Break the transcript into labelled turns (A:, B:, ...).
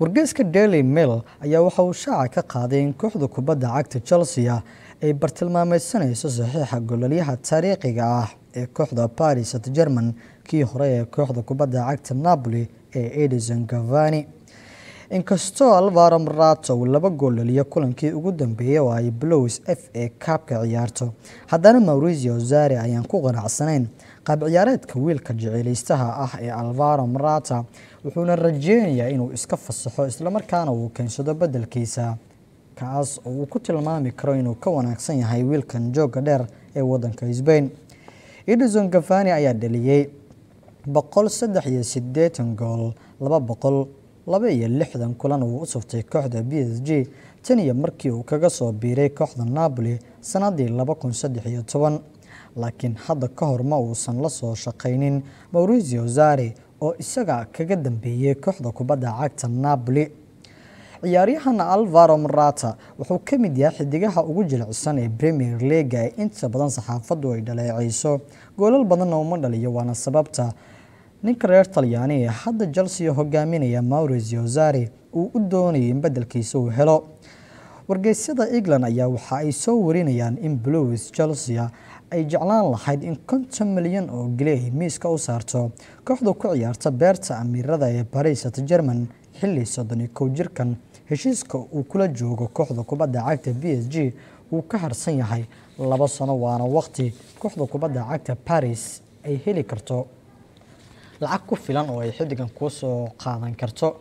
A: wargeyska Daily Mail ayaa waxa uu shaaca ka qaaday in kooxda kubadda cagta Chelsea ay bartilmaameedsanayso saxiixa goolaliyaha taariikhiga ah ee kooxda Paris Saint-Germain kii hore ee kooxda kubadda cagta Napoli ee Edinson Cavani. inkastoo Alvaro Morata uu 2 gool dhaliyay kulankii ugu dambeeyay oo ay Blues FA Cup-ka ciyaarto, haddana Maurizio Sarri ayaan ku qanacsanayn qaab ciyaareedka wiilka jeceylistaha ah ee Alvaro Morata, wuxuuna rajeynayaa inuu iska fasaxo isla markaana uu keensado beddelkiisa kaas oo uu ku tilmaami karo inuu ka wanaagsan yahay wiilkan jooga dheer ee waddanka Spain. Edinson Cavani ayaa dhaliyay 183 gool 262 kulan uu u saftay kooxda PSG tan iyo markii uu kaga soo biiray kooxda Napoli sanadii 2013, laakiin hadda ka hor ma uusan la soo shaqaynin Maurizio Sarri oo isaga kaga dambeeyay kooxda kubadda cagta Napoli. ciyaaryahan Alvaro Morata wuxuu ka mid yahay xidigaha ugu jilicsan ee Premier League ee inta badan saxaafaddu ay dhaleecayso, goolal badanna uma dhaliyo, waana sababta ninka reer Talyaani ee hadda Chelsea hogaaminaya Maurizio Sarri uu u doonayay in beddelkiisa uu helo. wargeysyada England ayaa waxa ay soo warinayaan in Blues Chelsea ay jeclaan lahayd in 50 milyan oo ginni ay miiska u saarto kooxda ku ciyaarta beerta amiirada ee Paris Saint-Germain xilli 31 jirkan heshiiska uu kula joogo kooxda kubadda cagta PSG uu ka harsan yahay 2 sano, waana waqti kooxda kubadda cagta Paris ay heli karto lacag ku filan oo ay xiddigan ku soo qaadan karto.